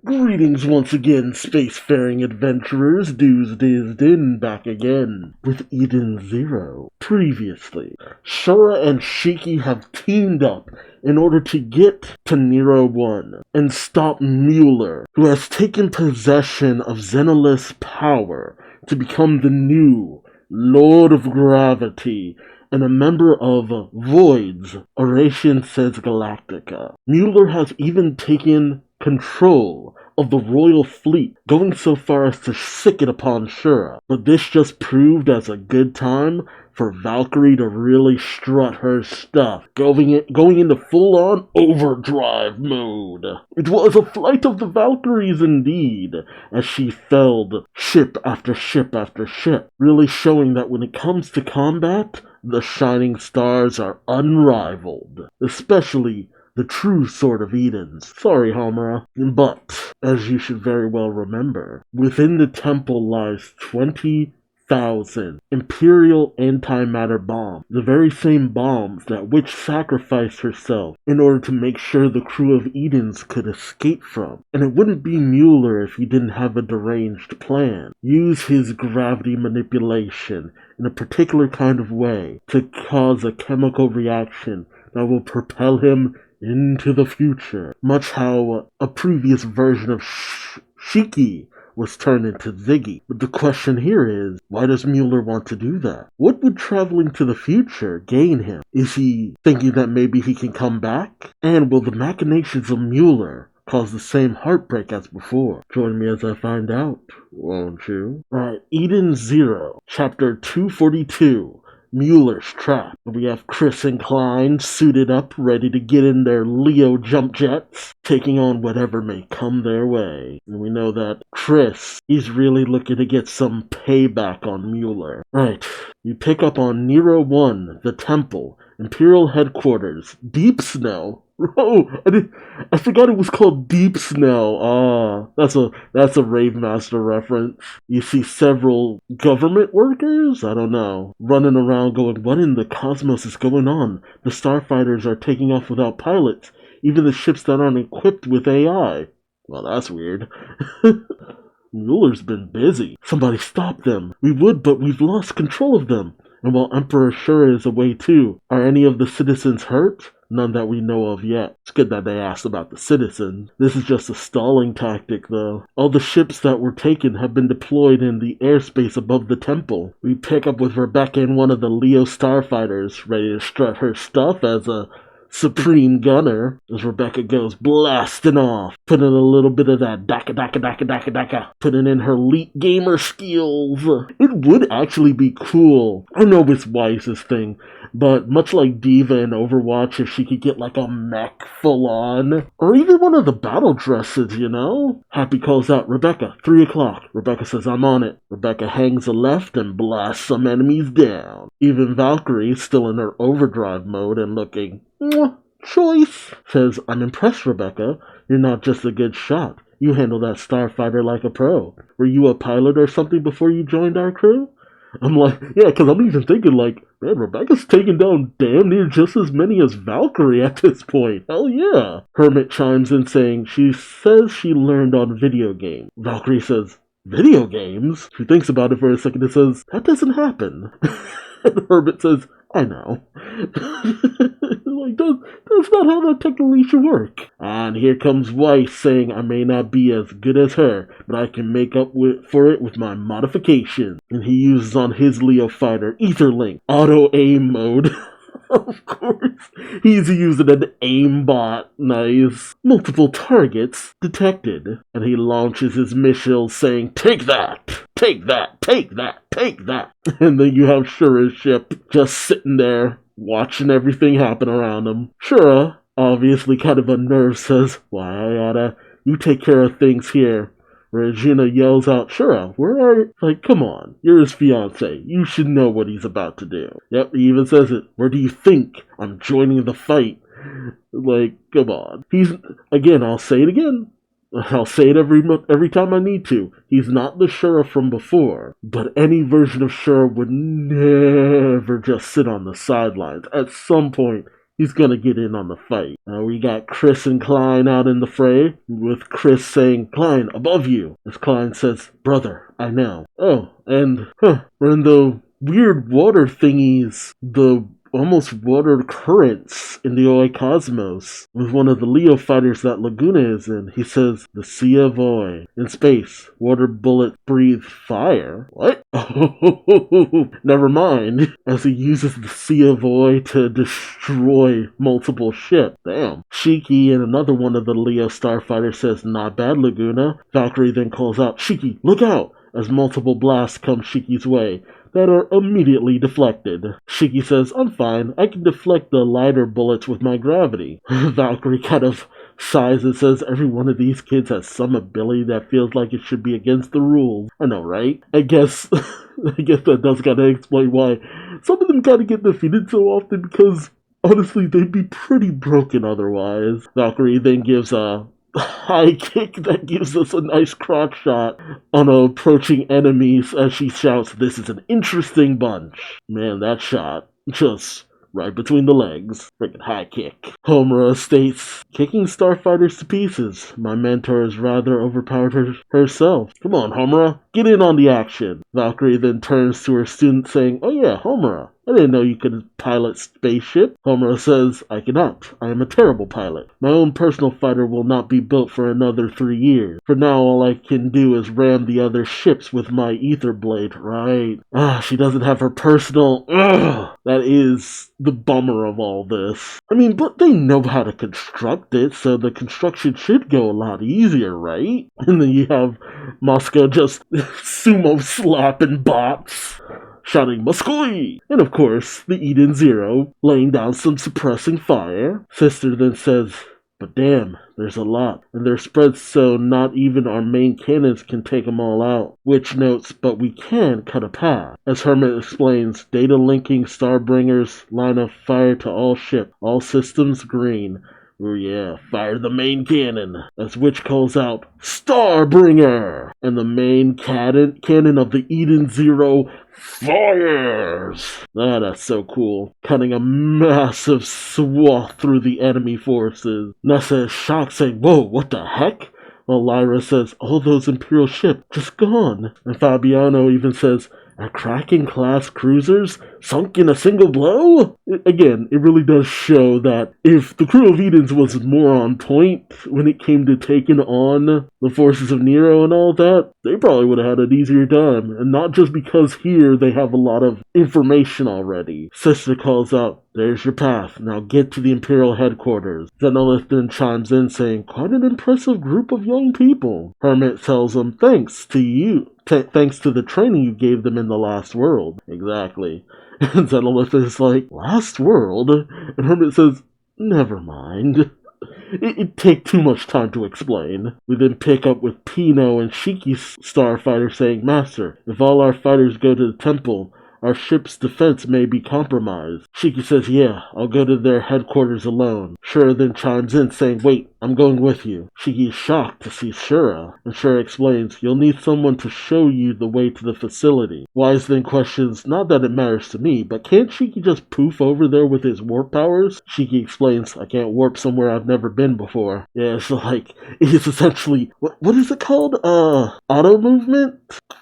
Greetings once again, spacefaring adventurers. Duuz-Diz-Din back again with Eden Zero. Previously, Shura and Shiki have teamed up in order to get to Nero 1 and stop Muller, who has taken possession of Xenolith's power to become the new Lord of Gravity and a member of Void's Oration Says Galactica. Muller has even taken control of the royal fleet, going so far as to sick it upon Shura. But this just proved as a good time for Valkyrie to really strut her stuff, going into full-on overdrive mode. It was a flight of the Valkyries indeed, as she felled ship after ship after ship, really showing that when it comes to combat, the shining stars are unrivaled, especially the true Sword of Edens. Sorry, Homura. But, as you should very well remember, within the temple lies 20,000 Imperial antimatter bombs, the very same bombs that Witch sacrificed herself in order to make sure the crew of Edens could escape from. And it wouldn't be Muller if he didn't have a deranged plan. Use his gravity manipulation in a particular kind of way to cause a chemical reaction that will propel him into the future, much how a previous version of Shiki was turned into Ziggy. But the question here is, why does Muller want to do that? What would traveling to the future gain him? Is he thinking that maybe he can come back? And will the machinations of Muller cause the same heartbreak as before? Join me as I find out, won't you? Alright, Eden Zero, Chapter 242. Muller's Trap. We have Chris and Klein suited up, ready to get in their Leo jump jets, taking on whatever may come their way. And we know that Chris, he's really looking to get some payback on Muller. Right, you pick up on Nero 1, the Temple, Imperial Headquarters, Deep Snow. Oh, I forgot it was called Deep Snow. That's a Rave Master reference. You see several government workers, I don't know, running around going, what in the cosmos is going on? The Starfighters are taking off without pilots, even the ships that aren't equipped with AI. Well, that's weird. Muller's been busy. Somebody stop them. We would, but we've lost control of them. And while Emperor Shura is away too, are any of the citizens hurt? None that we know of yet. It's good that they asked about the citizens. This is just a stalling tactic, though. All the ships that were taken have been deployed in the airspace above the temple. We pick up with Rebecca in one of the Leo Starfighters, ready to strut her stuff as a supreme gunner, as Rebecca goes blasting off, putting a little bit of that daka, putting in her elite gamer skills. It would actually be cool. I know it's Wise's thing, but much like Diva in Overwatch, if she could get like a mech full on, or even one of the battle dresses, you know? Happy calls out, Rebecca, 3 o'clock. Rebecca says, I'm on it. Rebecca hangs a left and blasts some enemies down. Even Valkyrie, still in her overdrive mode and looking, choice, says, I'm impressed, Rebecca. You're not just a good shot. You handle that starfighter like a pro. Were you a pilot or something before you joined our crew? I'm like, yeah, because I'm even thinking like, man, Rebecca's taking down damn near just as many as Valkyrie at this point. Hell yeah. Hermit chimes in saying she says she learned on video games. Valkyrie says, video games? She thinks about it for a second and says, that doesn't happen. And Hermit says, I know. Like, that's not how that technically should work. And here comes Weiss saying, I may not be as good as her, but I can make up for it with my modification. And he uses on his Leo fighter, Etherlink, auto-aim mode. Of course, he's using an aimbot. Nice. Multiple targets detected. And he launches his missiles saying, take that, take that, take that, take that. And then you have Shura's ship just sitting there, watching everything happen around him. Shura, obviously kind of unnerved, says, why, Ayada, you take care of things here. Regina yells out, Shura, where are you? Like, come on, you're his fiancé. You should know what he's about to do. Yep, he even says it. Where do you think I'm joining the fight? Like, come on. Again, I'll say it again. I'll say it every time I need to. He's not the Shura from before, but any version of Shura would never just sit on the sidelines. At some point, he's gonna get in on the fight. We got Chris and Klein out in the fray, with Chris saying, "Klein, above you," as Klein says, "Brother, I know." Oh, and we're in the weird water thingies, the almost water currents in the Oi Cosmos, with one of the Leo fighters that Laguna is in. He says, "The Sea of Oi. In space, water bullets breathe fire." What? Oh, never mind. As he uses the Sea of Oi to destroy multiple ships. Damn. Shiki and another one of the Leo starfighters says, "Not bad, Laguna." Valkyrie then calls out, "Shiki, look out!" as multiple blasts come Shiki's way that are immediately deflected. Shiki says, "I'm fine. I can deflect the lighter bullets with my gravity." Valkyrie kind of sighs and says, "Every one of these kids has some ability that feels like it should be against the rules." I know, right? I guess that does kind of explain why some of them kind of get defeated so often, because honestly, they'd be pretty broken otherwise. Valkyrie then gives a high kick that gives us a nice crotch shot on approaching enemies as she shouts, "This is an interesting bunch." Man, that shot just right between the legs. Freaking high kick. Homura states, "Kicking starfighters to pieces. My mentor has rather overpowered herself. Come on, Homura, get in on the action." Valkyrie then turns to her student saying, "Oh yeah, Homura, I didn't know you could pilot spaceship." Homura says, "I cannot. I am a terrible pilot. My own personal fighter will not be built for another 3 years. For now, all I can do is ram the other ships with my ether blade." Right. She doesn't have her personal... That is the bummer of all this. I mean, but they know how to construct it, so the construction should go a lot easier, right? And then you have Moscow just sumo slapping bots, shouting "Muskoi!" And of course, the Eden Zero laying down some suppressing fire. Sister then says, "But damn, there's a lot, and they're spread so not even our main cannons can take them all out." Which notes, "But we can cut a path." As Hermit explains, "Data linking Starbringers, line of fire to all ship, all systems green." Oh yeah, fire the main cannon. As Witch calls out, "Starbringer!" And the main cannon of the Eden Zero fires! That's so cool. Cutting a massive swath through the enemy forces. Nessa is shocked, saying, "Whoa, what the heck?" While Lyra says, "All those Imperial ships just gone." And Fabiano even says, "Are Kraken-class cruisers sunk in a single blow?" Again, it really does show that if the crew of Edens was more on point when it came to taking on the forces of Nero and all that, they probably would have had an easier time. And not just because here they have a lot of information already. Sister calls out, "There's your path. Now get to the Imperial headquarters." Zenolith then chimes in saying, "Quite an impressive group of young people." Hermit tells him, "Thanks to you. Thanks to the training you gave them in the last world." Exactly. And Zenolith is like, "Last world?" And Hermit says, "Never mind. It'd take too much time to explain." We then pick up with Pino and Shiki's starfighter saying, "Master, if all our fighters go to the temple, our ship's defense may be compromised." Shiki says, "Yeah, I'll go to their headquarters alone." Shura then chimes in saying, "Wait, I'm going with you." Shiki is shocked to see Shura, and Shura explains, "You'll need someone to show you the way to the facility." Wise then questions, "Not that it matters to me, but can't Shiki just poof over there with his warp powers?" Shiki explains, "I can't warp somewhere I've never been before." Yeah, it's like, it's essentially, what is it called? Auto movement?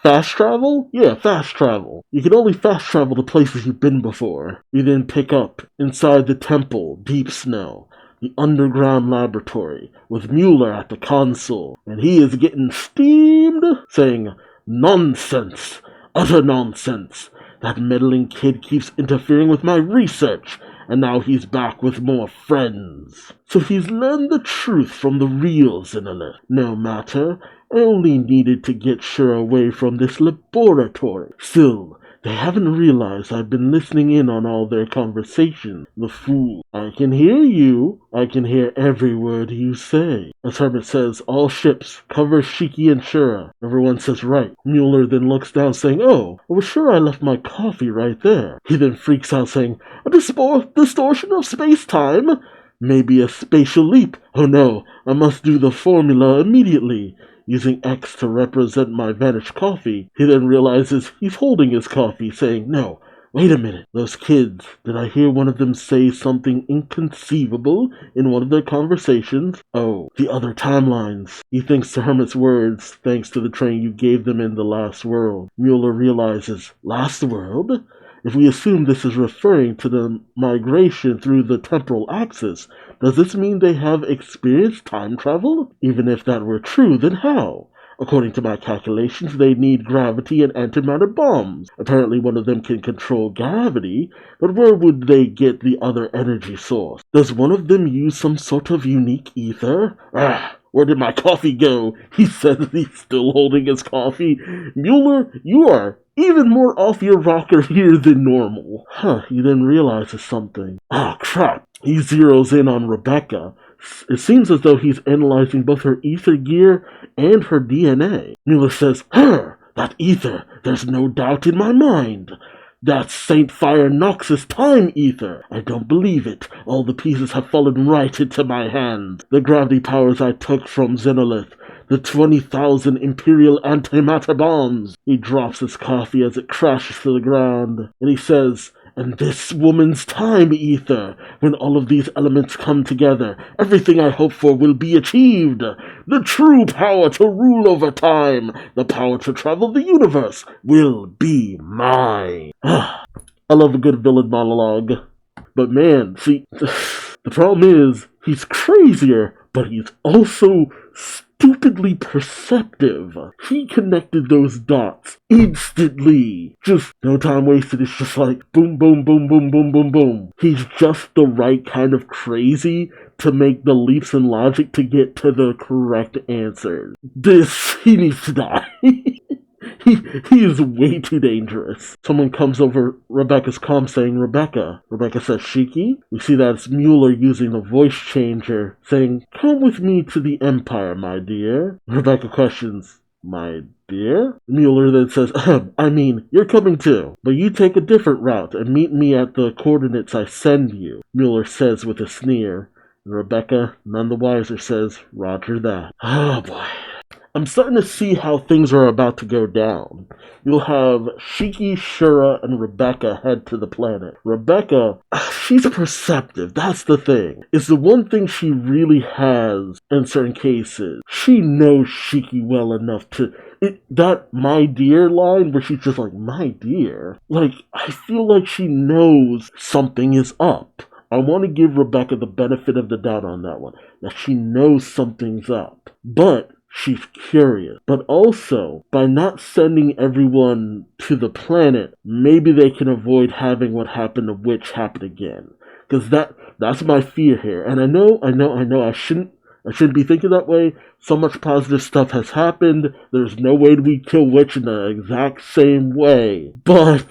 Fast travel? Yeah, fast travel. You can only fast travel to places you've been before. We then pick up inside the temple, Deep Snow, the underground laboratory, with Muller at the console, and he is getting steamed, saying, "Nonsense! Utter nonsense! That meddling kid keeps interfering with my research, and now he's back with more friends. So he's learned the truth from the real Zenolith. No matter, I only needed to get Shura away from this laboratory. Still, they haven't realized I've been listening in on all their conversations. The fool. I can hear you. I can hear every word you say." As Hermit says, "All ships, cover Shiki and Shura." Everyone says, "Right." Muller then looks down saying, "Oh, I was sure I left my coffee right there." He then freaks out saying, "A distortion of space-time? Maybe a spatial leap. Oh no, I must do the formula immediately." Using X to represent my vanished coffee, he then realizes he's holding his coffee, saying, "No, Wait a minute, those kids, did I hear one of them say something inconceivable in one of their conversations? Oh, the other timelines. He thinks to Hermit's words, thanks to the training you gave them in the last world. Muller realizes, last world? If we assume this is referring to the migration through the temporal axis, does this mean they have experienced time travel? Even if that were true, then how? According to my calculations, they need gravity and antimatter bombs. Apparently one of them can control gravity, but where would they get the other energy source? Does one of them use some sort of unique ether? Where did my coffee go? He says he's still holding his coffee. Muller, you are even more off your rocker here than normal. He then realizes something. Crap. He zeroes in on Rebecca. It seems as though he's analyzing both her ether gear and her DNA. Muller says, that ether, there's no doubt in my mind. That's St. Fire Nox's time ether. I don't believe it. All the pieces have fallen right into my hands. The gravity powers I took from Xenolith. The 20,000 Imperial antimatter bombs. He drops his coffee as it crashes to the ground. And he says, and this woman's time ether. When all of these elements come together, everything I hope for will be achieved. The true power to rule over time, the power to travel the universe, will be mine. I love a good villain monologue. But man, see, the problem is, he's crazier, but he's also stupidly perceptive. He connected those dots instantly. Just no time wasted. It's just like boom, boom, boom, boom, boom, boom, boom. He's just the right kind of crazy to make the leaps in logic to get to the correct answer. He needs to die. He is way too dangerous. Someone comes over Rebecca's comm saying, Rebecca. Rebecca says, Shiki? We see that it's Muller using the voice changer, saying, come with me to the Empire, my dear. Rebecca questions, my dear? Muller then says, I mean, you're coming too, but you take a different route and meet me at the coordinates I send you, Muller says with a sneer. And Rebecca, none the wiser, says, Roger that. Oh boy. I'm starting to see how things are about to go down. You'll have Shiki, Shura, and Rebecca head to the planet. Rebecca, she's perceptive, that's the thing. It's the one thing she really has in certain cases. She knows Shiki well enough to... that my dear line where she's just like, my dear? Like, I feel like she knows something is up. I want to give Rebecca the benefit of the doubt on that one. That she knows something's up. But she's curious. But also, by not sending everyone to the planet, maybe they can avoid having what happened to Witch happen again. Because that's my fear here. And I know, I shouldn't be thinking that way. So much positive stuff has happened. There's no way we kill Witch in the exact same way. But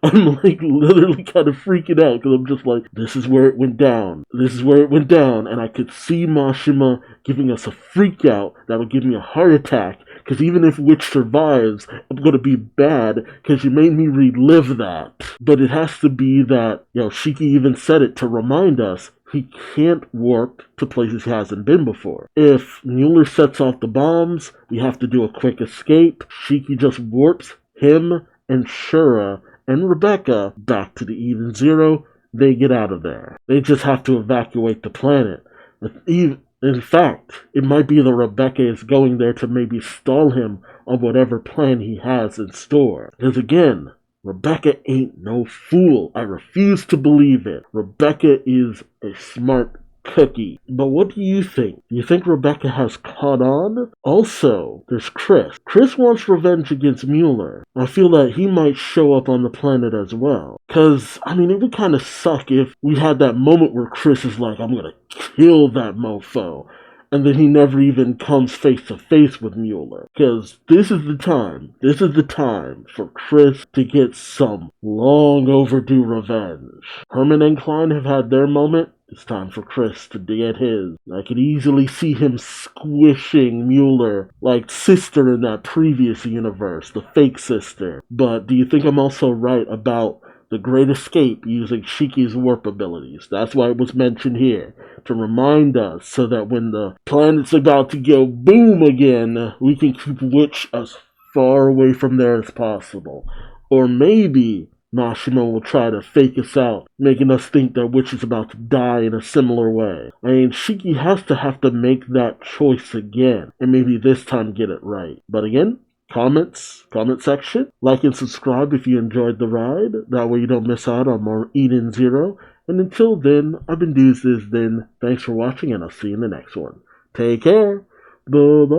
I'm like literally kind of freaking out because I'm just like, this is where it went down. This is where it went down. And I could see Mashima giving us a freak out that would give me a heart attack. Because even if Witch survives, I'm going to be bad because you made me relive that. But it has to be that, Shiki even said it to remind us he can't warp to places he hasn't been before. If Muller sets off the bombs, we have to do a quick escape. Shiki just warps him and Shura and Rebecca back to the Eden Zero. They get out of there. They just have to evacuate the planet. In fact, it might be that Rebecca is going there to maybe stall him on whatever plan he has in store. Because again, Rebecca ain't no fool. I refuse to believe it. Rebecca is a smart cookie. But what do you think? Do you think Rebecca has caught on? Also, there's Chris. Chris wants revenge against Muller. I feel that he might show up on the planet as well. Because, it would kind of suck if we had that moment where Chris is like, I'm gonna kill that mofo. And then he never even comes face to face with Muller. Because this is the time for Chris to get some long overdue revenge. Herman and Klein have had their moment. It's time for Chris to get his. I could easily see him squishing Muller like Sister in that previous universe, the fake sister. But do you think I'm also right about the Great Escape using Shiki's warp abilities? That's why it was mentioned here, to remind us so that when the planet's about to go boom again, we can keep Witch as far away from there as possible. Or maybe Mashima will try to fake us out, making us think that Witch is about to die in a similar way. I mean, Shiki has to make that choice again, and maybe this time get it right. But again, comment section, like and subscribe if you enjoyed the ride. That way you don't miss out on more Eden Zero. And until then, I've been Duuz-Diz-Din. Thanks for watching, and I'll see you in the next one. Take care. Bye-bye.